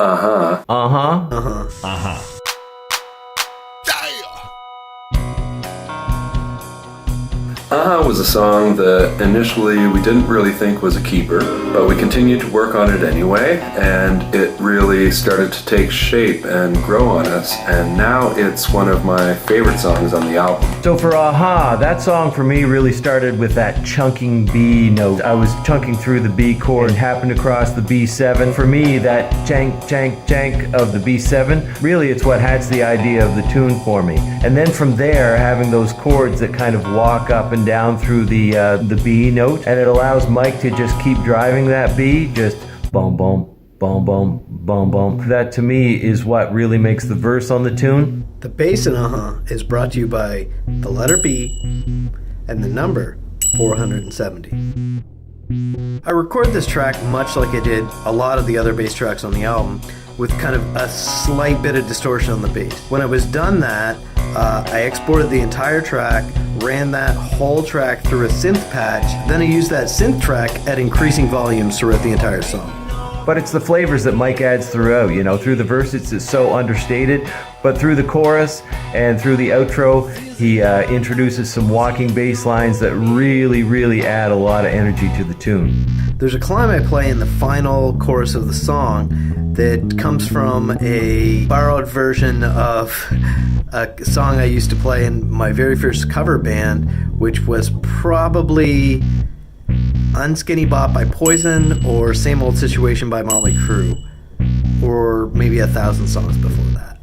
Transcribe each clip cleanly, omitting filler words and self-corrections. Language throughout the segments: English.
Uh-huh. Uh-huh. Uh-huh. Uh-huh. Uh-huh was a song that initially we didn't really think was a keeper, but we continued to work on it anyway, and it really started to take shape and grow on us, and now it's one of my favorite songs on the album. So for Aha, that song for me really started with that chunking B note. I was chunking through the B chord and happened across the B7. For me, that jank, jank, jank of the B7, really it's what has the idea of the tune for me. And then from there, having those chords that kind of walk up and down through the B note, and it allows Mike to just keep driving that B, just boom, boom, boom, boom, boom, boom. That to me is what really makes the verse on the tune. The bass in Uh-huh is brought to you by the letter B and the number 470. I recorded this track much like I did a lot of the other bass tracks on the album, with kind of a slight bit of distortion on the bass. When I was done that, I exported the entire track, ran that whole track through a synth patch, then I used that synth track at increasing volumes throughout the entire song. But it's the flavors that Mike adds throughout, you know, through the verse it's so understated, but through the chorus and through the outro, he introduces some walking bass lines that really, really add a lot of energy to the tune. There's a climb I play in the final chorus of the song that comes from a borrowed version of a song I used to play in my very first cover band, which was probably Unskinny Bop by Poison or Same Old Situation by Motley Crue, or maybe 1,000 songs before that.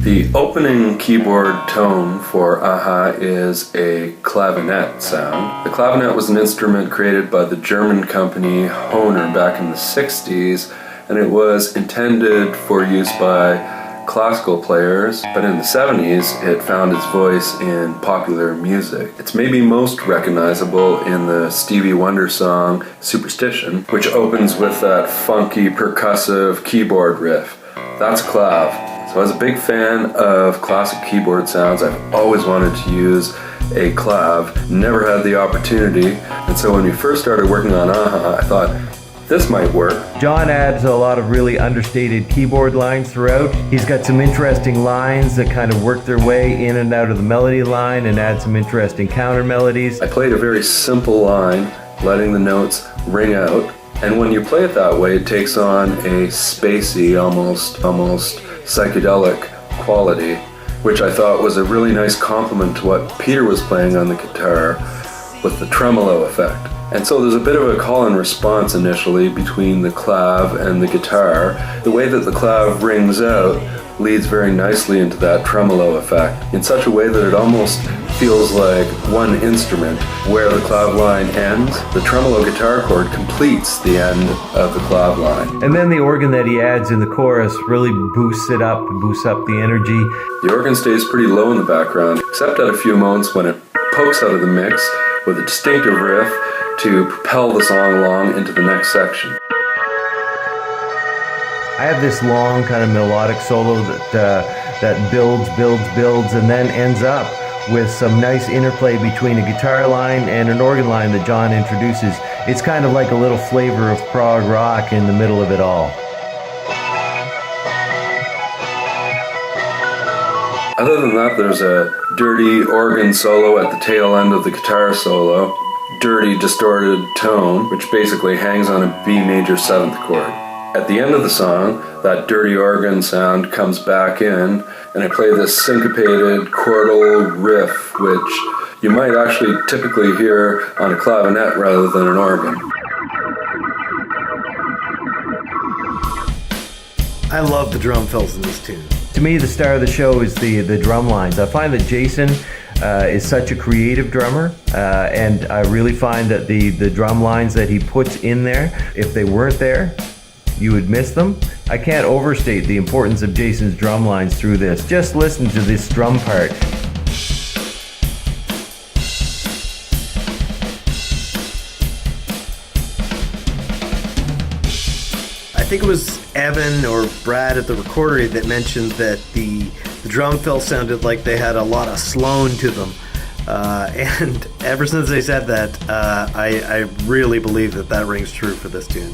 The opening keyboard tone for Aha is a clavinet sound. The clavinet was an instrument created by the German company Hohner back in the 60s, and it was intended for use by classical players, but in the 70s it found its voice in popular music. It's maybe most recognizable in the Stevie Wonder song Superstition, which opens with that funky percussive keyboard riff. That's clav. So as a big fan of classic keyboard sounds, I've always wanted to use a clav, never had the opportunity, and so when we first started working on Aha, I thought, this might work. John adds a lot of really understated keyboard lines throughout. He's got some interesting lines that kind of work their way in and out of the melody line and add some interesting counter melodies. I played a very simple line, letting the notes ring out, and when you play it that way, it takes on a spacey, almost psychedelic quality, which I thought was a really nice compliment to what Peter was playing on the guitar with the tremolo effect. And so there's a bit of a call and response initially between the clav and the guitar. The way that the clav rings out leads very nicely into that tremolo effect in such a way that it almost feels like one instrument. Where the clav line ends, the tremolo guitar chord completes the end of the clav line. And then the organ that he adds in the chorus really boosts it up, boosts up the energy. The organ stays pretty low in the background, except at a few moments when it pokes out of the mix with a distinctive riff to propel the song along into the next section. I have this long kind of melodic solo that builds, and then ends up with some nice interplay between a guitar line and an organ line that John introduces. It's kind of like a little flavor of prog rock in the middle of it all. Other than that, there's a dirty organ solo at the tail end of the guitar solo, dirty distorted tone, which basically hangs on a B major 7th chord. At the end of the song, that dirty organ sound comes back in, and I play this syncopated chordal riff, which you might actually typically hear on a clavinet rather than an organ. I love the drum fills in this tune. To me, the star of the show is the drum lines. I find that Jason is such a creative drummer, and I really find that the drum lines that he puts in there, if they weren't there, you would miss them. I can't overstate the importance of Jason's drum lines through this. Just listen to this drum part. I think it was Evan or Brad at the recordery that mentioned that the drum fill sounded like they had a lot of Sloan to them. And ever since they said that, I really believe that rings true for this tune.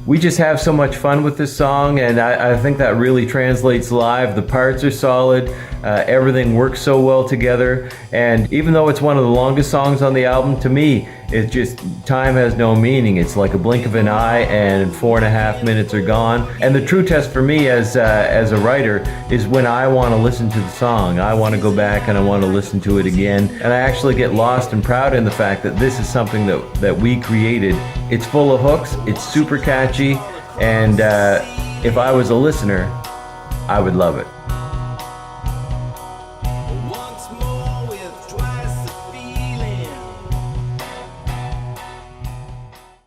we just have so much fun with this song, and I think that really translates live. The parts are solid, everything works so well together, and even though it's one of the longest songs on the album, to me, it's just, time has no meaning. It's like a blink of an eye, and 4.5 minutes are gone. And the true test for me as a writer is when I want to listen to the song. I want to go back and I want to listen to it again, and I actually get lost and proud in the fact that this is something that we created. It's full of hooks, it's super catchy, and if I was a listener, I would love it.